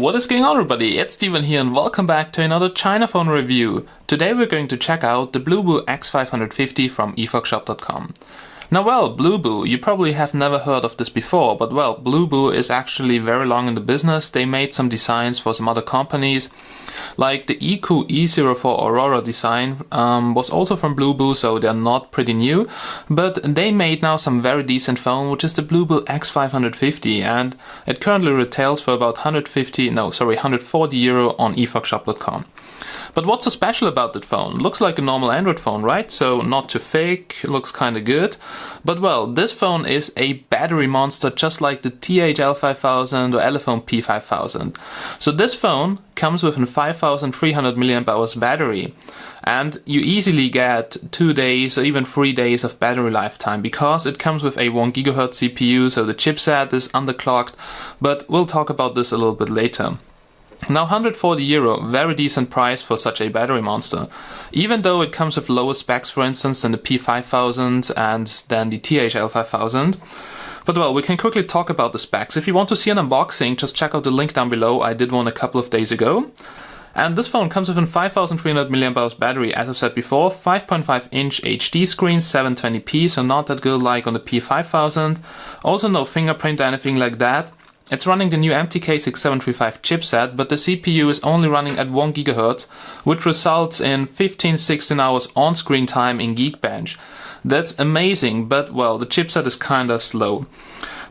what is going on everybody? It's Steven here and welcome back to another China phone review. Today we're going to check out the Bluboo X550 from efoxshop.com. Now well, Bluboo, you probably have never heard of this before, but well, Bluboo is actually very long in the business. They made some designs for some other companies, like the EQ E04 Aurora design was also from Bluboo, so they're not pretty new, but they made now some very decent phone, which is the Bluboo X550, and it currently retails for about 140 euro on efoxshop.com. But what's so special about that phone? Looks like a normal Android phone, right? So not too fake, looks kinda good. But well, this phone is a battery monster just like the TH-L5000 or Elephone P5000. So this phone comes with a 5300 mAh battery. And you easily get 2 days or even 3 days of battery lifetime because it comes with a 1 GHz CPU, so the chipset is underclocked, but we'll talk about this a little bit later. Now 140 euro, very decent price for such a battery monster. Even though it comes with lower specs, for instance, than the P5000 and then the TH-L5000. But well, we can quickly talk about the specs. If you want to see an unboxing, just check out the link down below. I did one a couple of days ago. And this phone comes with a 5300 mAh battery, as I've said before, 5.5-inch HD screen, 720p, so not that good like on the P5000. Also no fingerprint or anything like that. It's running the new MTK 6735 chipset, but the CPU is only running at 1 GHz, which results in 15-16 hours on-screen time in Geekbench. That's amazing, but well, the chipset is kinda slow.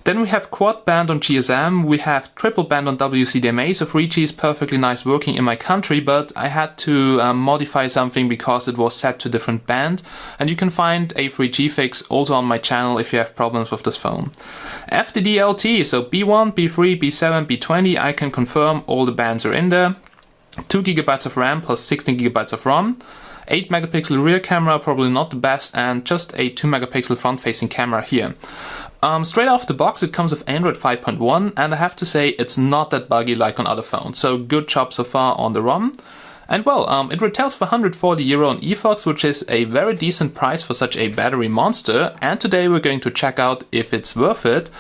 Then we have quad band on GSM, we have triple band on WCDMA, so 3G is perfectly nice working in my country, but I had to modify something because it was set to different band, and you can find a 3G fix also on my channel if you have problems with this phone. FDD-LTE, so B1, B3, B7, B20, I can confirm all the bands are in there. 2 GB of RAM plus 16 GB of ROM. 8 megapixel rear camera, probably not the best, and just a 2 megapixel front facing camera here. Straight off the box it comes with Android 5.1 and I have to say it's not that buggy like on other phones, so good job so far on the ROM. And well, it retails for 140 euro on eFox, which is a very decent price for such a battery monster, and today we're going to check out if it's worth it,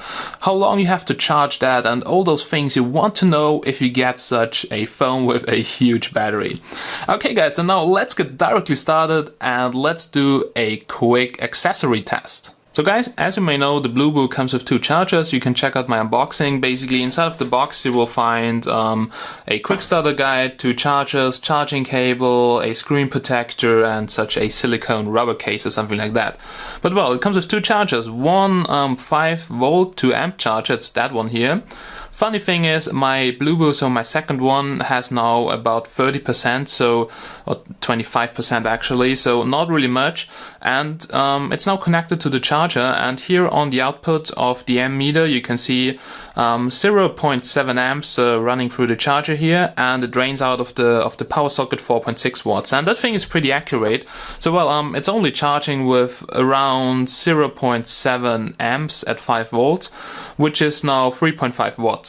how long you have to charge that, and all those things you want to know if you get such a phone with a huge battery. Okay guys, so now let's get directly started and let's do a quick accessory test. So guys, as you may know, the Bluboo comes with 2 chargers. You can check out my unboxing. Basically, inside of the box you will find a quick starter guide, 2 chargers, charging cable, a screen protector, and such a silicone rubber case or something like that. But well, it comes with 2 chargers. One 5-volt 2-amp charger, it's that one here. Funny thing is, my Bluboo, so my second one, has now about 30%, so, or 25% actually, so not really much. And it's now connected to the charger, and here on the output of the amp meter you can see 0.7 amps running through the charger here, and it drains out of the power socket 4.6 watts, and that thing is pretty accurate. So well, it's only charging with around 0.7 amps at 5 volts, which is now 3.5 watts.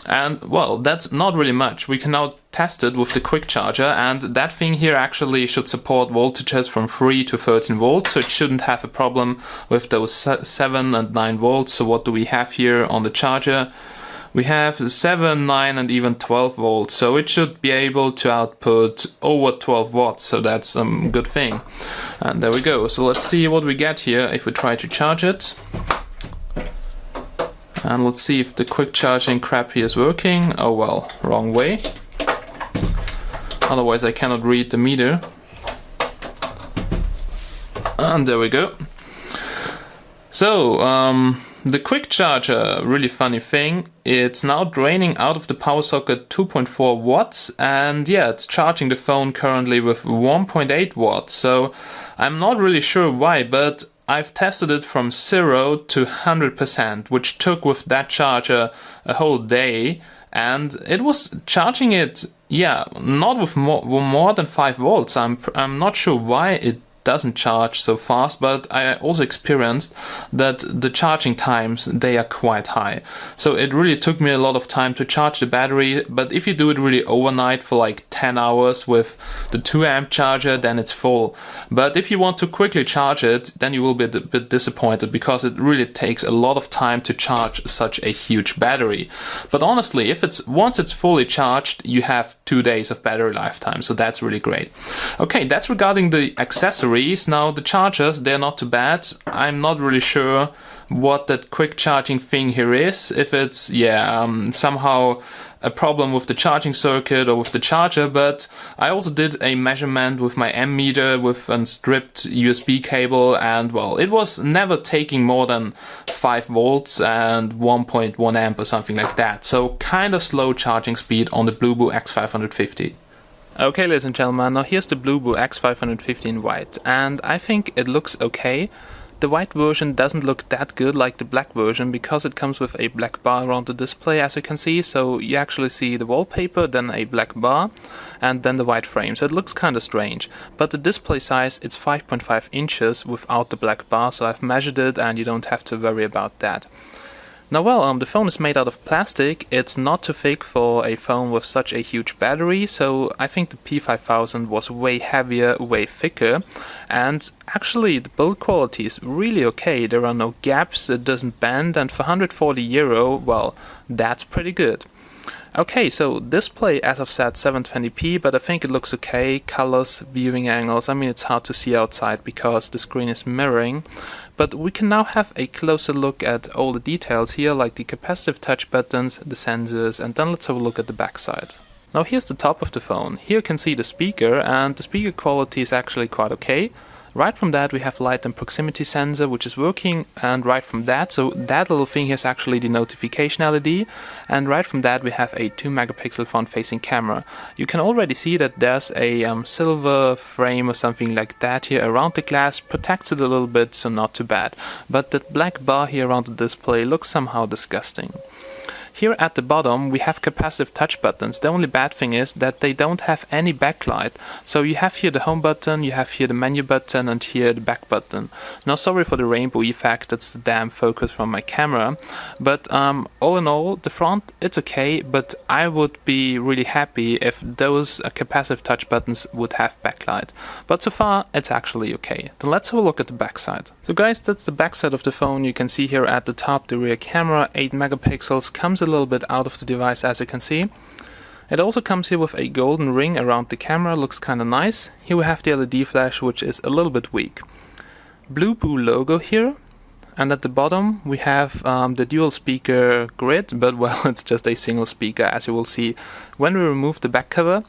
And well, that's not really much. We can now test it with the quick charger, and that thing here actually should support voltages from 3 to 13 volts, so it shouldn't have a problem with those 7 and 9 volts. So what do we have here on the charger? We have 7, 9 and even 12 volts, so it should be able to output over 12 watts, so that's a good thing. And there we go. So let's see what we get here if we try to charge it. And let's see if the quick charging crap here is working. Oh well, wrong way. Otherwise I cannot read the meter. And there we go. So, the quick charger, really funny thing, it's now draining out of the power socket 2.4 watts, and yeah, it's charging the phone currently with 1.8 watts. So I'm not really sure why, but I've tested it from 0 to 100%, which took with that charger a whole day, and it was charging it, yeah, not with more than 5 volts. I'm not sure why it doesn't charge so fast, but I also experienced that the charging times, they are quite high. So it really took me a lot of time to charge the battery, but if you do it really overnight for like 10 hours with the 2 amp charger, then it's full. But if you want to quickly charge it, then you will be a bit disappointed, because it really takes a lot of time to charge such a huge battery. But honestly, if once it's fully charged, you have 2 days of battery lifetime, so that's really great. Okay, that's regarding the accessories. Now the chargers, they're not too bad. I'm not really sure what that quick charging thing here is, if it's somehow a problem with the charging circuit or with the charger, but I also did a measurement with my M meter with a stripped USB cable, and well, it was never taking more than 5 volts and 1.1 amp or something like that, so kind of slow charging speed on the Bluboo X550. Okay, ladies and gentlemen, now here's the Bluboo X550 in white, and I think it looks okay. The white version doesn't look that good like the black version, because it comes with a black bar around the display, as you can see. So you actually see the wallpaper, then a black bar, and then the white frame. So it looks kind of strange. But the display size, it's 5.5 inches without the black bar, so I've measured it and you don't have to worry about that. Now well, the phone is made out of plastic. It's not too thick for a phone with such a huge battery, so I think the P5000 was way heavier, way thicker, and actually the build quality is really okay. There are no gaps, it doesn't bend, and for €140, well, that's pretty good. Okay, so display, as I've said, 720p, but I think it looks okay. Colors, viewing angles, I mean, it's hard to see outside because the screen is mirroring. But we can now have a closer look at all the details here, like the capacitive touch buttons, the sensors, and then let's have a look at the back side. Now here's the top of the phone. Here you can see the speaker, and the speaker quality is actually quite okay. Right from that we have light and proximity sensor, which is working, and right from that, so that little thing here is actually the notification LED, and right from that we have a 2 megapixel front facing camera. You can already see that there's a silver frame or something like that here around the glass, protects it a little bit, so not too bad. But that black bar here around the display looks somehow disgusting. Here at the bottom we have capacitive touch buttons. The only bad thing is that they don't have any backlight. So you have here the home button, you have here the menu button, and here the back button. Now sorry for the rainbow effect, that's the damn focus from my camera. But all in all, the front, it's okay, but I would be really happy if those capacitive touch buttons would have backlight. But so far, it's actually okay. Then let's have a look at the back side. So guys, that's the back side of the phone. You can see here at the top the rear camera, 8 megapixels, comes a little bit out of the device, as you can see. It also comes here with a golden ring around the camera, looks kinda nice. Here we have the LED flash, which is a little bit weak. Bluboo logo here, and at the bottom we have the dual speaker grid, but well, it's just a single speaker, as you will see when we remove the back cover.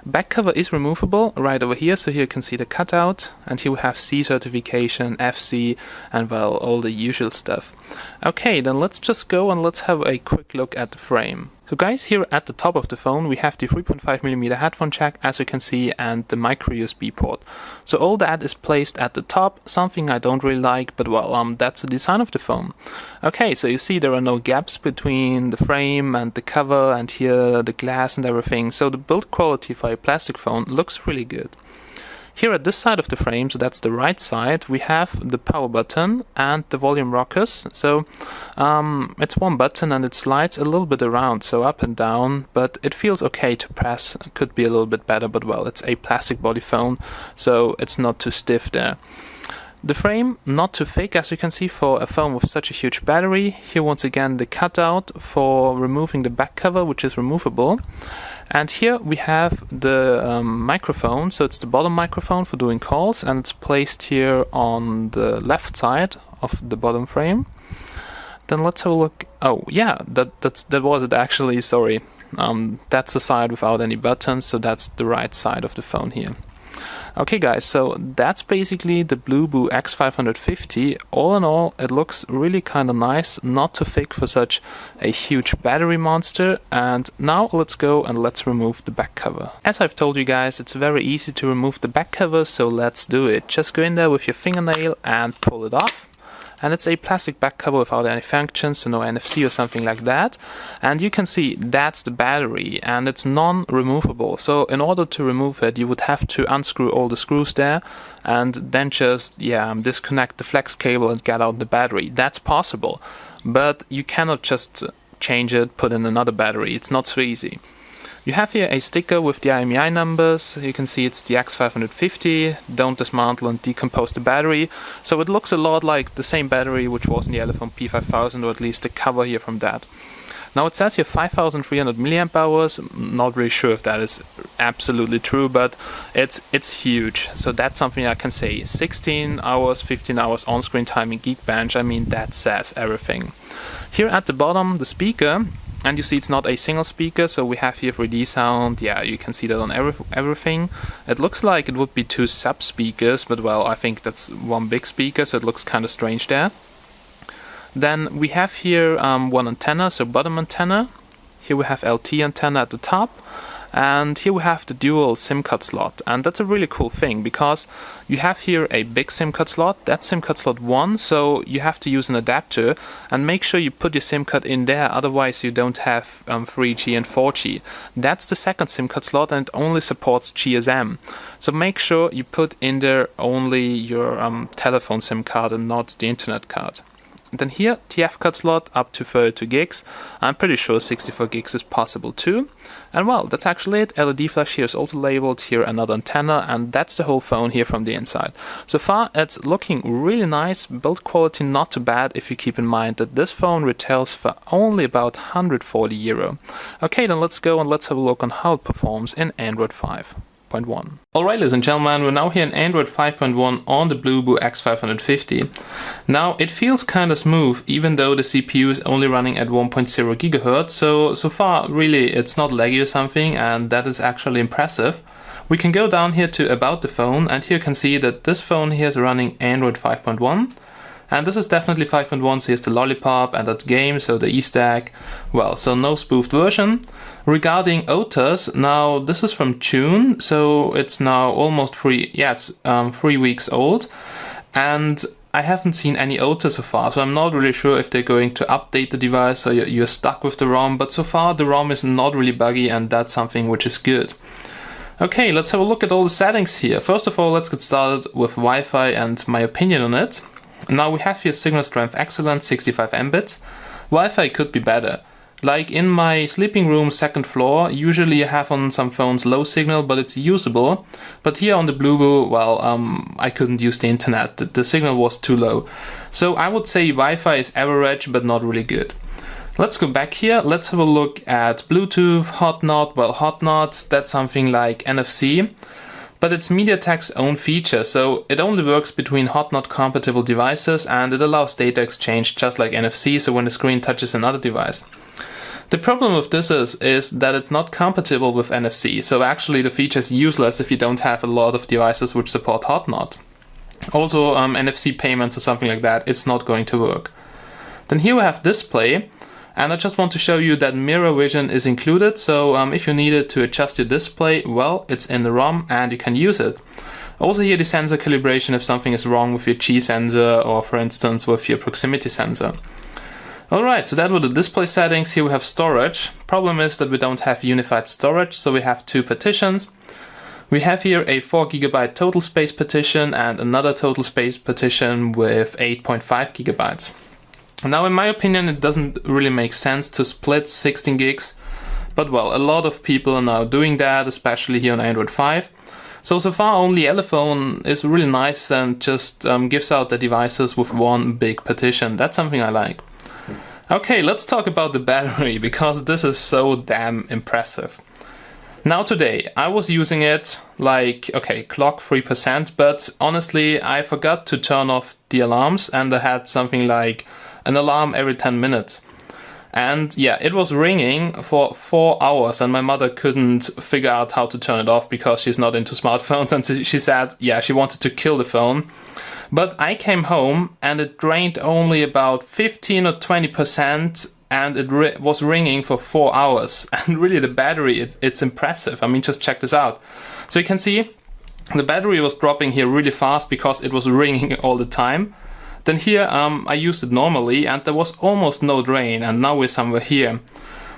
Back cover is removable right over here, so here you can see the cutout, and here we have C certification, FC, and well, all the usual stuff. Okay, then let's just go and let's have a quick look at the frame. So guys, here at the top of the phone we have the 3.5mm headphone jack, as you can see, and the micro USB port. So all that is placed at the top, something I don't really like, but well, that's the design of the phone. Okay, so you see there are no gaps between the frame and the cover, and here the glass and everything, so the build quality for a plastic phone looks really good. Here at this side of the frame, so that's the right side, we have the power button and the volume rockers. So it's one button and it slides a little bit around, so up and down, but it feels okay to press. It could be a little bit better, but well, it's a plastic body phone, so it's not too stiff there. The frame, not too thick, as you can see, for a phone with such a huge battery. Here once again the cutout for removing the back cover, which is removable. And here we have the microphone, so it's the bottom microphone for doing calls, and it's placed here on the left side of the bottom frame. Then let's have a look. Oh yeah, that was it actually, sorry. That's the side without any buttons, so that's the right side of the phone here. Okay guys, so that's basically the Bluboo X550. All in all, it looks really kind of nice, not too thick for such a huge battery monster. And now let's go and let's remove the back cover. As I've told you guys, it's very easy to remove the back cover, so let's do it. Just go in there with your fingernail and pull it off. and it's a plastic back cover without any functions, so no NFC or something like that. And you can see that's the battery, and it's non-removable. So in order to remove it, you would have to unscrew all the screws there and then just disconnect the flex cable and get out the battery. That's possible, but you cannot just change it, put in another battery. It's not so easy. You have here a sticker with the IMEI numbers. You can see it's the X550. Don't dismantle and decompose the battery. So it looks a lot like the same battery which was in the Elephone P5000, or at least the cover here from that. Now it says here 5300 milliamp hours. Not really sure if that is absolutely true, but it's huge. So that's something I can say. 16 hours, 15 hours on-screen time in Geekbench. I mean, that says everything. Here at the bottom, the speaker. And you see it's not a single speaker, so we have here 3D sound. Yeah, you can see that on everything. It looks like it would be two sub-speakers, but well, I think that's one big speaker, so it looks kind of strange there. Then we have here one antenna, so bottom antenna. Here we have LTE antenna at the top. And here we have the dual SIM card slot, and that's a really cool thing because you have here a big SIM card slot, that's SIM card slot 1, so you have to use an adapter and make sure you put your SIM card in there, otherwise you don't have 3G and 4G. That's the second SIM card slot and it only supports GSM, so make sure you put in there only your telephone SIM card and not the internet card. And then here, TF card slot up to 32 gigs. I'm pretty sure 64 gigs is possible too. And well, that's actually it. LED flash here is also labeled, here another antenna, and that's the whole phone here from the inside. So far, it's looking really nice, build quality not too bad if you keep in mind that this phone retails for only about €140. Okay, then let's go and let's have a look on how it performs in Android 5.1. Alright, ladies and gentlemen, we're now here in Android 5.1 on the Bluboo X550. Now, it feels kinda smooth, even though the CPU is only running at 1.0 GHz, so far, really, it's not laggy or something, and that is actually impressive. We can go down here to About the Phone, and here you can see that this phone here is running Android 5.1. And this is definitely 5.1, so here's the lollipop and that's game, so the E-stack. Well, so no spoofed version. Regarding OTAs, now this is from June, so it's now almost 3 weeks old. And I haven't seen any OTA so far, so I'm not really sure if they're going to update the device, so you're stuck with the ROM. But so far the ROM is not really buggy, and that's something which is good. Okay, let's have a look at all the settings here. First of all, let's get started with Wi-Fi and my opinion on it. Now we have here signal strength excellent, 65 Mbits. Wi-Fi could be better. Like in my sleeping room, second floor, usually I have on some phones low signal, but it's usable. But here on the Bluboo, well, I couldn't use the internet. The signal was too low. So I would say Wi-Fi is average, but not really good. Let's go back here. Let's have a look at Bluetooth, Hotnot. Well, Hotnot, that's something like NFC. But it's MediaTek's own feature, so it only works between Hotnot compatible devices and it allows data exchange just like NFC, so when the screen touches another device. The problem with this is that it's not compatible with NFC, so actually the feature is useless if you don't have a lot of devices which support Hotnot. Also NFC payments or something like that, it's not going to work. Then here we have display. And I just want to show you that mirror vision is included, so if you needed to adjust your display, well, it's in the ROM and you can use it. Also here the sensor calibration if something is wrong with your G sensor or for instance with your proximity sensor. Alright, so that were the display settings. Here we have storage. Problem is that we don't have unified storage, so we have two partitions. We have here a 4 GB total space partition and another total space partition with 8.5 GB. Now, in my opinion, it doesn't really make sense to split 16 gigs, but well, a lot of people are now doing that, especially here on Android 5. So far only Elephone is really nice and just gives out the devices with one big partition. That's something I like. Okay, let's talk about the battery, because this is so damn impressive. Now today, I was using it like, okay, clock 3%, but honestly, I forgot to turn off the alarms and I had something like an alarm every 10 minutes. And yeah, it was ringing for 4 hours and my mother couldn't figure out how to turn it off because she's not into smartphones, and she said, yeah, she wanted to kill the phone. But I came home and it drained only about 15 or 20% and it was ringing for 4 hours. And really the battery, it's impressive. I mean, just check this out. So you can see the battery was dropping here really fast because it was ringing all the time. Then here I used it normally and there was almost no drain, and now we're somewhere here.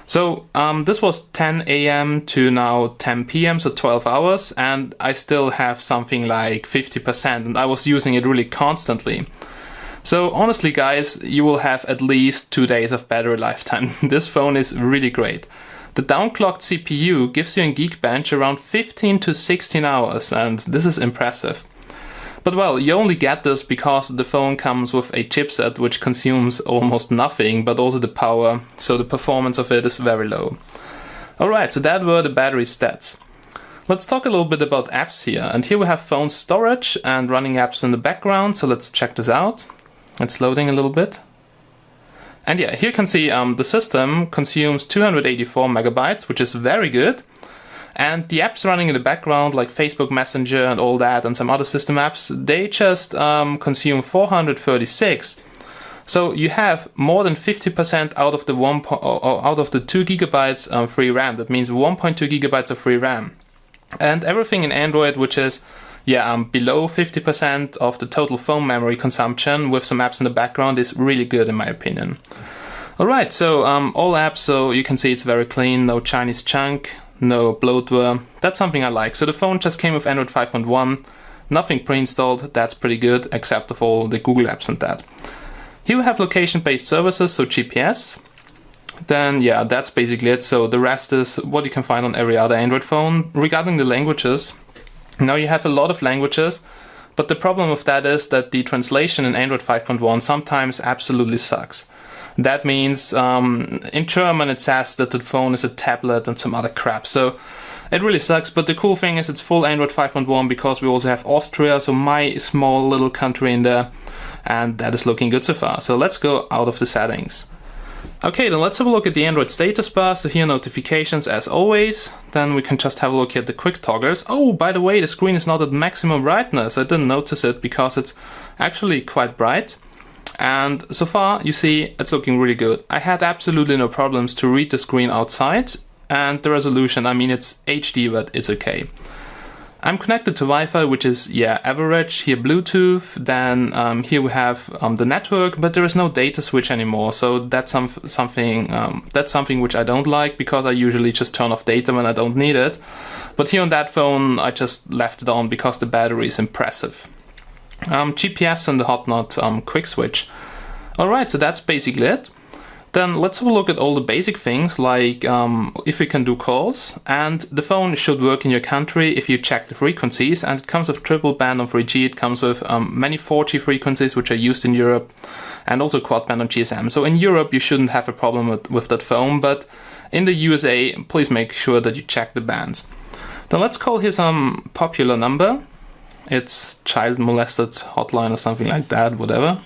So this was 10 AM to now 10 PM, so 12 hours, and I still have something like 50%, and I was using it really constantly. So honestly guys, you will have at least 2 days of battery lifetime. This phone is really great. The downclocked CPU gives you in Geekbench around 15 to 16 hours, and this is impressive. But well, you only get this because the phone comes with a chipset which consumes almost nothing, but also the power, so the performance of it is very low. Alright, so that were the battery stats. Let's talk a little bit about apps here, and here we have phone storage and running apps in the background, so let's check this out. It's loading a little bit. And yeah, here you can see the system consumes 284 megabytes, which is very good. And the apps running in the background, like Facebook Messenger and all that, and some other system apps, they just consume 436. So you have more than 50% out of the out of the 2 gigabytes free RAM. That means 1.2 gigabytes of free RAM. And everything in Android, which is below 50% of the total phone memory consumption with some apps in the background, is really good in my opinion. Alright, so all apps, so you can see it's very clean, no Chinese junk, no bloatware. That's something I like. So the phone just came with Android 5.1, nothing pre-installed, that's pretty good, except of all the Google apps and that. Here we have location-based services, so GPS. Then yeah, that's basically it. So the rest is what you can find on every other Android phone. Regarding the languages, now you have a lot of languages, but the problem with that is that the translation in Android 5.1 sometimes absolutely sucks. That means in German it says that the phone is a tablet and some other crap, so it really sucks. But the cool thing is it's full Android 5.1 because we also have Austria, so my small little country in there, and that is looking good so far. So let's go out of the settings. Okay, then let's have a look at the Android status bar. So here notifications as always. Then we can just have a look at the quick toggles. Oh, by the way, the screen is not at maximum brightness. I didn't notice it because it's actually quite bright. And so far, you see, it's looking really good. I had absolutely no problems to read the screen outside, and the resolution, I mean, it's HD, but it's okay. I'm connected to Wi-Fi, which is, average. Here Bluetooth, then here we have the network, but there is no data switch anymore, so that's something which I don't like, because I usually just turn off data when I don't need it. But here on that phone, I just left it on because the battery is impressive. GPS and the hotnot quick switch. Alright, so that's basically it. Then let's have a look at all the basic things, like if we can do calls, and the phone should work in your country if you check the frequencies, and it comes with triple band on 3G, it comes with many 4G frequencies which are used in Europe, and also quad band on GSM. So in Europe you shouldn't have a problem with that phone, but in the USA please make sure that you check the bands. Then let's call here some popular number. It's child molested hotline or something like that, whatever.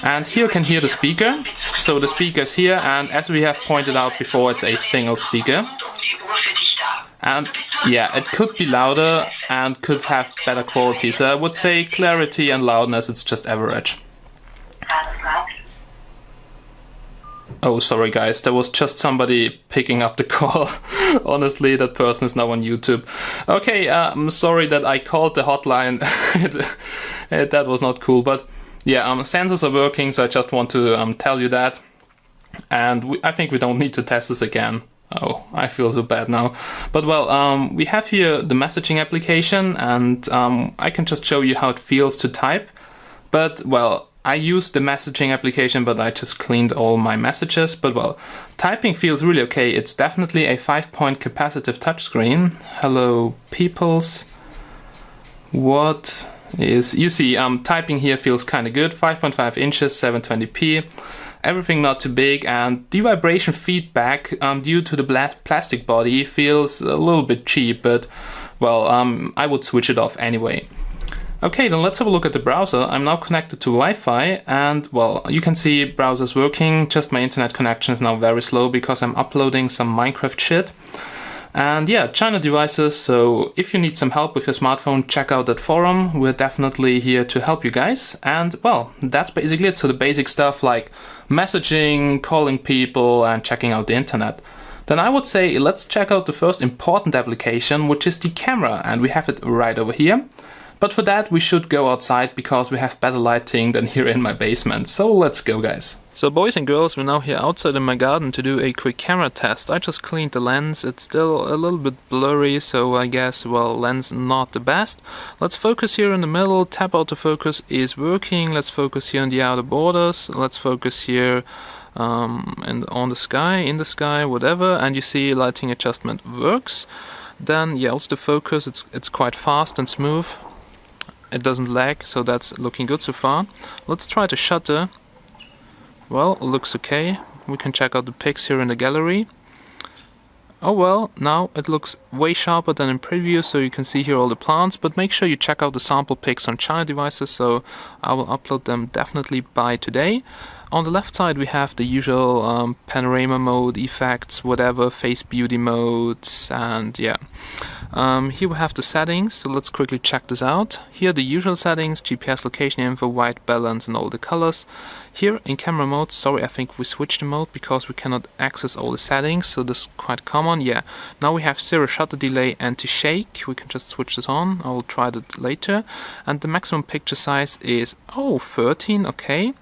And here you can hear the speaker. So the speaker is here, and as we have pointed out before, it's a single speaker. And yeah, it could be louder and could have better quality. So I would say clarity and loudness, it's just average. Oh, sorry guys, there was just somebody picking up the call. Honestly, that person is now on YouTube. Okay, I'm sorry that I called the hotline. That was not cool, but yeah, sensors are working, so I just want to tell you that. And I think we don't need to test this again. Oh, I feel so bad now. But well, we have here the messaging application, and I can just show you how it feels to type. But well, I used the messaging application, but I just cleaned all my messages. But well, typing feels really okay. It's definitely a 5-point capacitive touchscreen. Hello, peoples. What is... You see, typing here feels kind of good. 5.5 inches, 720p. Everything not too big, and the vibration feedback due to the plastic body feels a little bit cheap, but well, I would switch it off anyway. Okay, then let's have a look at the browser. I'm now connected to Wi-Fi, and well, you can see browser's working, just my internet connection is now very slow because I'm uploading some Minecraft shit. And yeah, China devices, so if you need some help with your smartphone, check out that forum. We're definitely here to help you guys. And well, that's basically it. So the basic stuff like messaging, calling people, and checking out the internet. Then I would say let's check out the first important application, which is the camera, and we have it right over here. But for that we should go outside because we have better lighting than here in my basement. So let's go, guys. So boys and girls, we're now here outside in my garden to do a quick camera test. I just cleaned the lens. It's still a little bit blurry, so I guess, well, lens not the best. Let's focus here in the middle. Tap autofocus is working. Let's focus here on the outer borders. Let's focus here and on the sky, in the sky, whatever. And you see lighting adjustment works. Then yeah, also the focus, it's quite fast and smooth. It doesn't lag, so that's looking good so far. Let's try the shutter. Well, looks okay. We can check out the pics here in the gallery. Oh well, now it looks way sharper than in preview, so you can see here all the plants, but make sure you check out the sample pics on China devices, so I will upload them definitely by today. On the left side we have the usual panorama mode, effects, whatever, face beauty modes, and yeah. Here we have the settings, so let's quickly check this out. Here the usual settings, GPS location info, white balance and all the colors. Here in camera mode, sorry, I think we switched the mode because we cannot access all the settings, so this is quite common, yeah. Now we have zero shutter delay, anti-shake, we can just switch this on, I will try that later. And the maximum picture size is, 13, okay.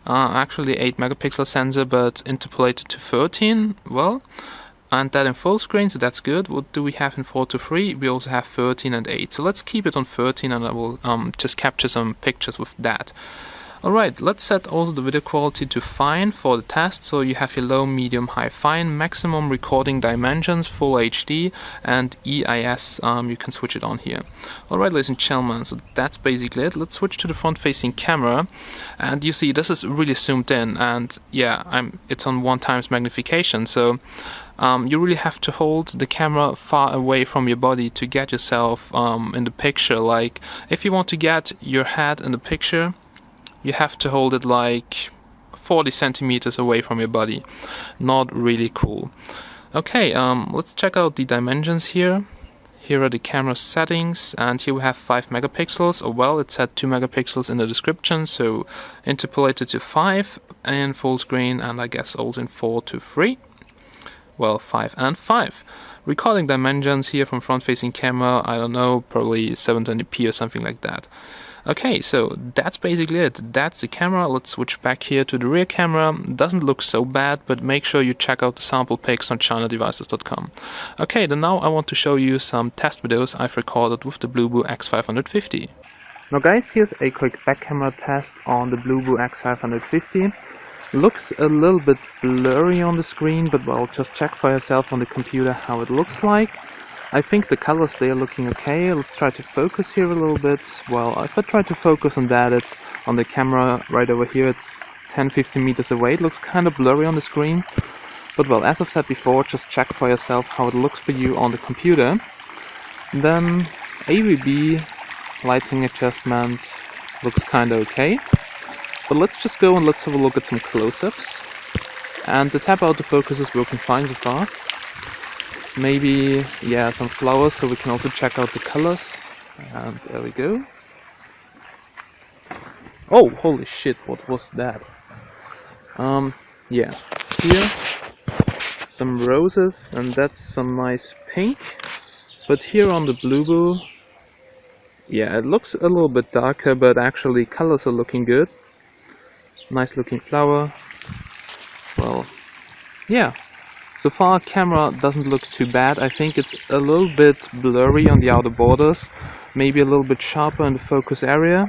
Actually 8 megapixel sensor, but interpolated to 13, well. And that in full screen, so that's good. What do we have in 4:3? We also have 13 and 8. So let's keep it on 13 and I will just capture some pictures with that. Alright, let's set also the video quality to fine for the test. So you have your low, medium, high, fine, maximum recording dimensions, full HD, and EIS, you can switch it on here. Alright, ladies and gentlemen, so that's basically it. Let's switch to the front-facing camera, and you see this is really zoomed in, and yeah, it's on 1x magnification, so you really have to hold the camera far away from your body to get yourself in the picture. Like, if you want to get your head in the picture, you have to hold it like 40 centimeters away from your body. Not really cool. Okay, let's check out the dimensions here. Here are the camera settings, and here we have 5 megapixels. Oh well, it said 2 megapixels in the description, so interpolated to 5 in full screen, and I guess also in 4:3. Well, 5 and 5. Recording dimensions here from front-facing camera, I don't know, probably 720p or something like that. Okay, so that's basically it. That's the camera. Let's switch back here to the rear camera. Doesn't look so bad, but make sure you check out the sample pics on chinadevices.com. Okay, then now I want to show you some test videos I've recorded with the Bluboo X550. Now guys, here's a quick back camera test on the Bluboo X550. Looks a little bit blurry on the screen, but well, just check for yourself on the computer how it looks like. I think the colors, they are looking okay. Let's try to focus here a little bit. Well, if I try to focus on that, it's on the camera right over here, it's 10-15 meters away. It looks kind of blurry on the screen. But well, as I've said before, just check for yourself how it looks for you on the computer. And then AVB lighting adjustment looks kind of okay. But let's just go and let's have a look at some close-ups. And the tap autofocus is working fine so far. Maybe, yeah, some flowers, so we can also check out the colors. And there we go. Oh, holy shit, what was that? Yeah, here some roses, and that's some nice pink. But here on the Bluboo, yeah, it looks a little bit darker, but actually colors are looking good. Nice looking flower. Well, yeah. So far, camera doesn't look too bad. I think it's a little bit blurry on the outer borders, maybe a little bit sharper in the focus area.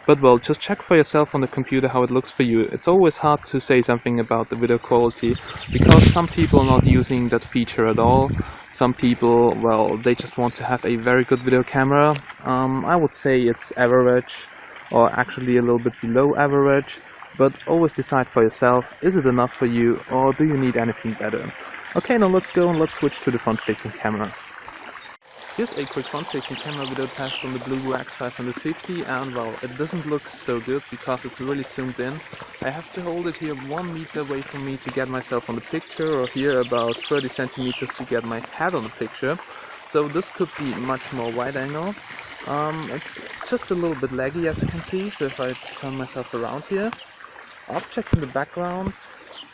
But well, just check for yourself on the computer how it looks for you. It's always hard to say something about the video quality, because some people are not using that feature at all. Some people, well, they just want to have a very good video camera. I would say it's average, or actually a little bit below average. But always decide for yourself, is it enough for you, or do you need anything better? Okay, now let's go and let's switch to the front-facing camera. Here's a quick front-facing camera video test on the Bluboo X550, and well, it doesn't look so good because it's really zoomed in. I have to hold it here 1 meter away from me to get myself on the picture, or here about 30 centimeters to get my head on the picture. So this could be much more wide angle. It's just a little bit laggy, as you can see, so if I turn myself around here, Objects in the background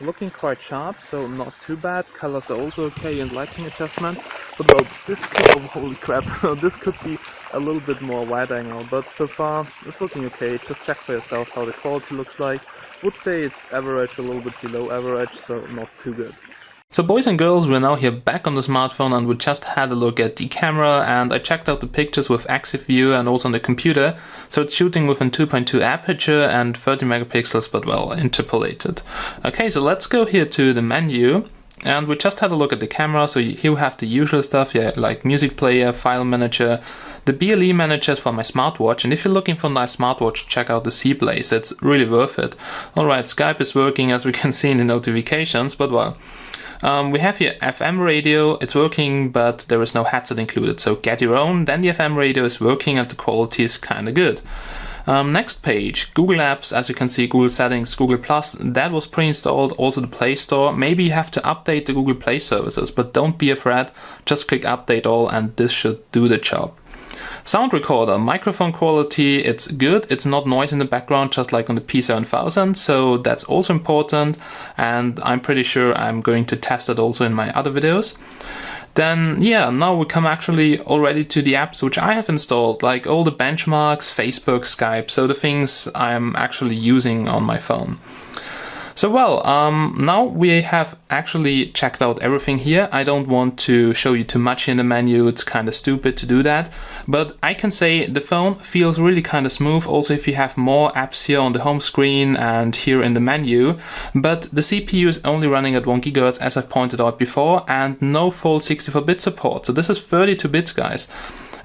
looking quite sharp, so not too bad. Colors are also okay and lighting adjustment. But well, this could, oh holy crap, so this could be a little bit more wide angle, but so far it's looking okay. Just check for yourself how the quality looks like. Would say it's average, a little bit below average, so not too good. So boys and girls, we're now here back on the smartphone and we just had a look at the camera, and I checked out the pictures with Active View and also on the computer. So it's shooting with a 2.2 aperture and 30 megapixels, but well, interpolated. Okay, so let's go here to the menu. And we just had a look at the camera, so here we have the usual stuff, yeah, like music player, file manager, the BLE manager for my smartwatch, and if you're looking for a nice smartwatch, check out the C-Blaze, it's really worth it. Alright, Skype is working as we can see in the notifications, but well. We have here FM radio, it's working, but there is no headset included, so get your own. Then the FM radio is working and the quality is kinda good. Next page, Google Apps, as you can see, Google Settings, Google+, that was pre-installed, also the Play Store. Maybe you have to update the Google Play services, but don't be afraid, just click Update All and this should do the job. Sound recorder, microphone quality, it's good, it's not noise in the background just like on the P7000, so that's also important, and I'm pretty sure I'm going to test it also in my other videos. Then yeah, now we come actually already to the apps which I have installed, like all the benchmarks, Facebook, Skype, so the things I'm actually using on my phone. So well, now we have actually checked out everything here. I don't want to show you too much in the menu, it's kind of stupid to do that. But I can say the phone feels really kind of smooth, also if you have more apps here on the home screen and here in the menu. But the CPU is only running at 1 GHz as I've pointed out before, and no full 64-bit support. So this is 32 bits, guys.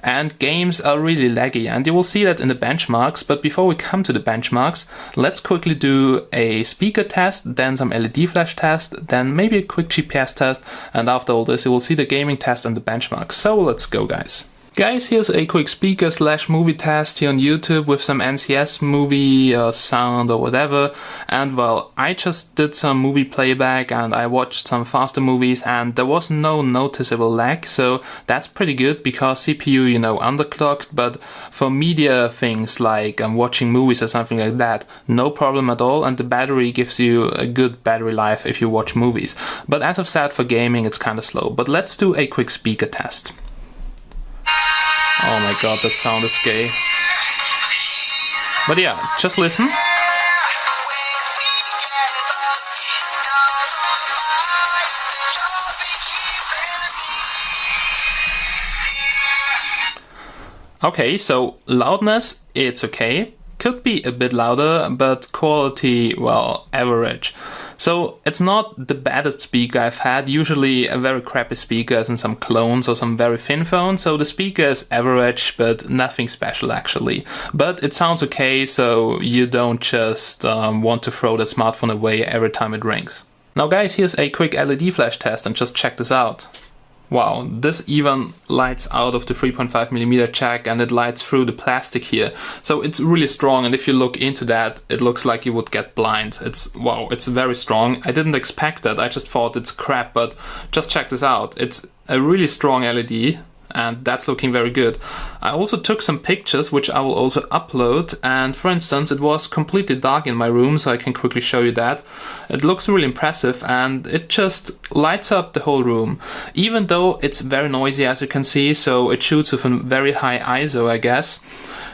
And games are really laggy, and you will see that in the benchmarks. But before we come to the benchmarks, let's quickly do a speaker test, then some LED flash test, then maybe a quick GPS test, and after all this you will see the gaming test and the benchmarks. So let's go, guys. Guys, here's a quick speaker/movie test here on YouTube with some NCS movie sound or whatever. And well, I just did some movie playback and I watched some faster movies and there was no noticeable lag, so that's pretty good because CPU, you know, underclocked. But for media things like watching movies or something like that, no problem at all, and the battery gives you a good battery life if you watch movies. But as I've said, for gaming it's kind of slow. But let's do a quick speaker test. Oh my god, that sound is gay. But yeah, just listen. Okay, so loudness, it's okay. Could be a bit louder, but quality, well, average. So it's not the baddest speaker I've had. Usually a very crappy speaker is in some clones or some very thin phones. So the speaker is average, but nothing special actually. But it sounds okay, so you don't just want to throw that smartphone away every time it rings. Now guys, here's a quick LED flash test and just check this out. Wow, this even lights out of the 3.5mm jack and it lights through the plastic here. So it's really strong, and if you look into that, it looks like you would get blind. Wow, it's very strong. I didn't expect that, I just thought it's crap, but just check this out. It's a really strong LED. And that's looking very good. I also took some pictures which I will also upload, and for instance it was completely dark in my room, so I can quickly show you that. It looks really impressive and it just lights up the whole room, even though it's very noisy as you can see, so it shoots with a very high ISO I guess.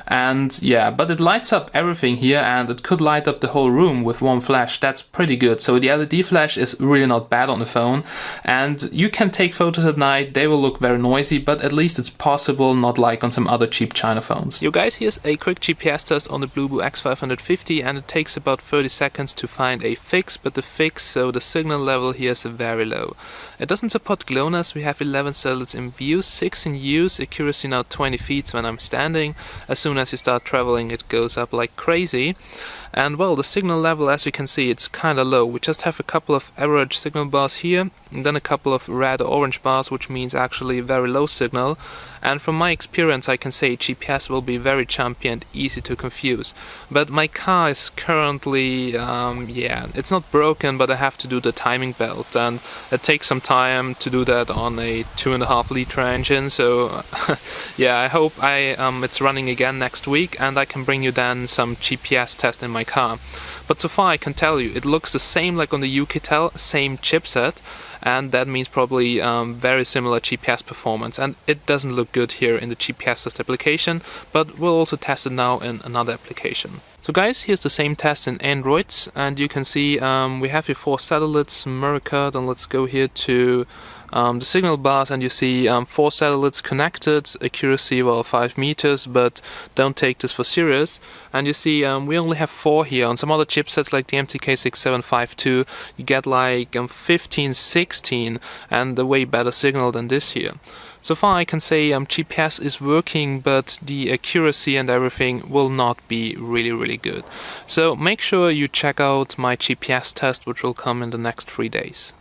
And yeah, but it lights up everything here, and it could light up the whole room with one flash. That's pretty good. So the LED flash is really not bad on the phone, and you can take photos at night. They will look very noisy, but at least it's possible, not like on some other cheap China phones. Yo guys, here's a quick GPS test on the Bluboo X550, and it takes about 30 seconds to find a fix, but the fix, so the signal level here is very low. It doesn't support GLONASS. We have 11 satellites in view, 6 in use, accuracy now 20 feet when I'm standing. As soon as you start traveling it goes up like crazy. And well, the signal level, as you can see, it's kinda low. We just have a couple of average signal bars here, and then a couple of red or orange bars, which means actually very low signal. signal, and from my experience I can say GPS will be very jumpy and easy to confuse. But my car is currently, it's not broken, but I have to do the timing belt, and it takes some time to do that on a 2.5 liter engine, so yeah, I hope it's running again next week and I can bring you then some GPS test in my car. But so far I can tell you, it looks the same like on the UKtel, same chipset, and that means probably very similar GPS performance, and it doesn't look good here in the GPS test application, but we'll also test it now in another application. So guys, here's the same test in Androids, and you can see we have here 4 satellites mirrored, and let's go here to the signal bus, and you see 4 satellites connected, accuracy 5 meters, but don't take this for serious. And you see we only have 4 here. On some other chipsets like the MTK 6752 you get like 15, 16 and a way better signal than this here. So far I can say GPS is working, but the accuracy and everything will not be really good. So make sure you check out my GPS test, which will come in the next 3 days.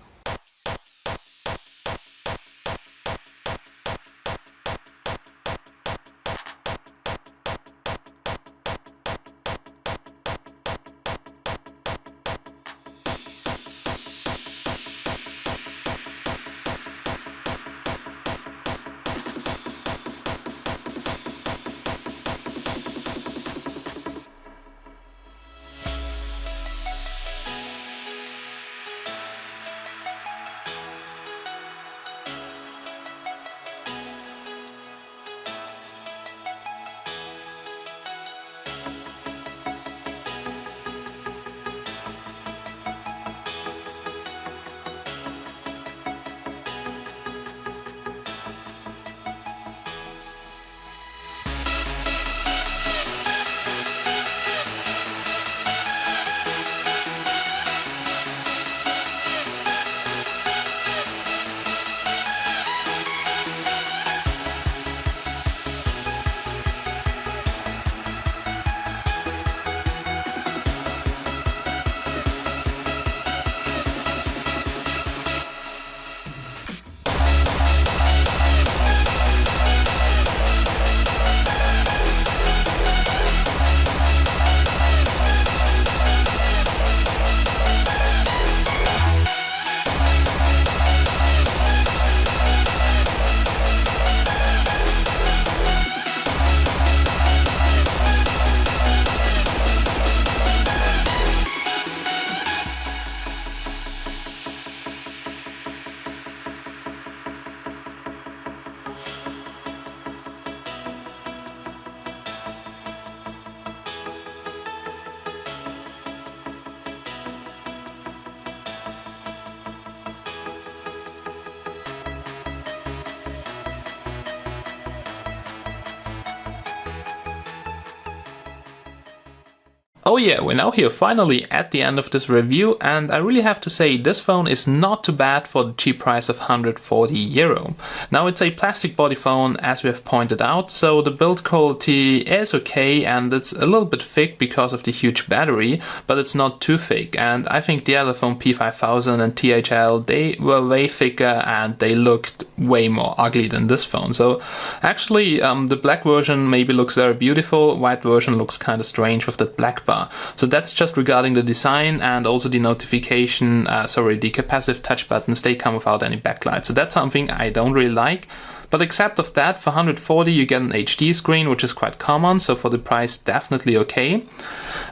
Oh yeah, we're now here finally at the end of this review, and I really have to say this phone is not too bad for the cheap price of €140. Now it's a plastic body phone, as we have pointed out, so the build quality is okay, and it's a little bit thick because of the huge battery, but it's not too thick. And I think the other phone P5000 and THL, they were way thicker and they looked way more ugly than this phone. So actually the black version maybe looks very beautiful, white version looks kind of strange with that black bar. So that's just regarding the design, and also the notification, the capacitive touch buttons, they come without any backlight. So that's something I don't really like. But except of that, for 140 you get an HD screen, which is quite common, so for the price definitely okay.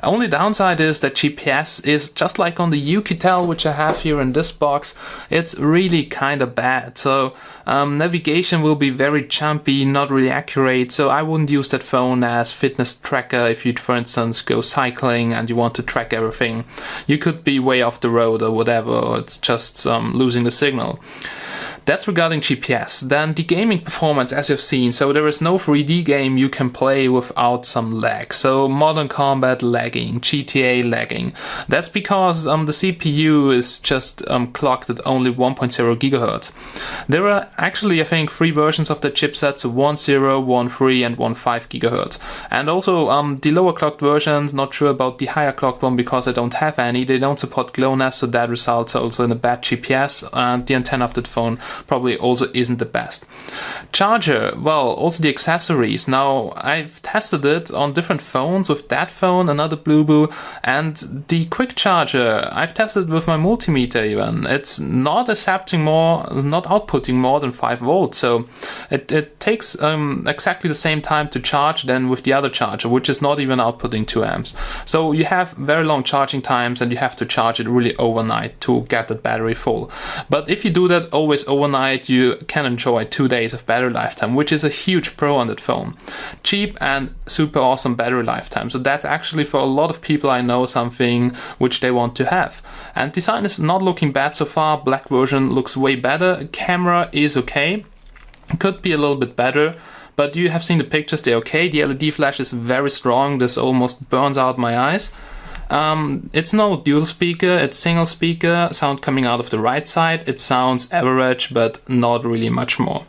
Only downside is that GPS is just like on the UKtel, which I have here in this box, it's really kind of bad. So navigation will be very jumpy, not really accurate, so I wouldn't use that phone as fitness tracker if you'd, for instance, go cycling and you want to track everything. You could be way off the road or whatever, or it's just losing the signal. That's regarding GPS. Then the gaming performance, as you've seen, so there is no 3D game you can play without some lag. So Modern Combat lagging, GTA lagging. That's because the CPU is just clocked at only 1.0 GHz. There are actually, I think, 3 versions of the chipset, so 1.0, 1.3 and 1.5 GHz. And also the lower clocked versions, not sure about the higher clocked one because I don't have any. They don't support GLONASS, so that results also in a bad GPS, and the antenna of that phone probably also isn't the best. Charger, well, also the accessories. Now, I've tested it on different phones, with that phone, another Bluboo, and the quick charger, I've tested it with my multimeter even. It's not outputting more than 5 volts, so it takes exactly the same time to charge than with the other charger, which is not even outputting 2 amps. So you have very long charging times, and you have to charge it really overnight to get the battery full. But if you do that always overnight, you can enjoy 2 days of battery lifetime, which is a huge pro on that phone. Cheap and super awesome battery lifetime. So that's actually, for a lot of people I know, something which they want to have. And design is not looking bad so far. Black version looks way better. Camera is okay. Could be a little bit better. But you have seen the pictures, they're okay. The LED flash is very strong. This almost burns out my eyes. It's no dual speaker, it's single speaker, sound coming out of the right side. It sounds average, but not really much more.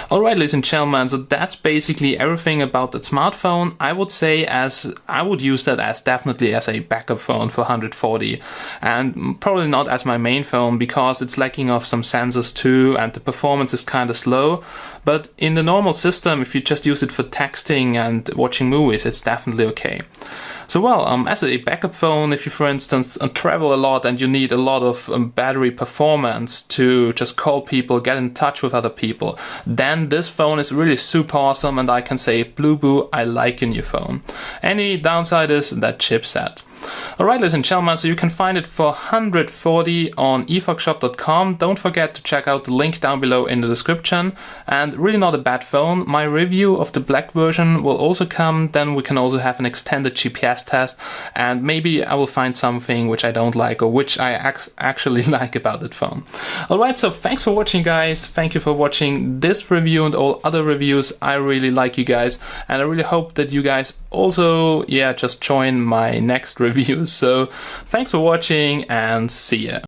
Alright, ladies and gentlemen, so that's basically everything about that smartphone. I would use that as definitely as a backup phone for 140, and probably not as my main phone, because it's lacking of some sensors too, and the performance is kind of slow. But in the normal system, if you just use it for texting and watching movies, it's definitely okay. So well, as a backup phone, if you for instance travel a lot and you need a lot of battery performance to just call people, get in touch with other people, then this phone is really super awesome, and I can say, Bluboo, I like your new phone. Any downside is that chipset. Alright, ladies and gentlemen, so you can find it for 140 on efoxshop.com. Don't forget to check out the link down below in the description. And really not a bad phone. My review of the black version will also come. Then we can also have an extended GPS test, and maybe I will find something which I don't like, or which I actually like about that phone. Alright, so thanks for watching, guys. Thank you for watching this review and all other reviews. I really like you guys, and I really hope that you guys also, just join my next reviews. So thanks for watching, and see ya.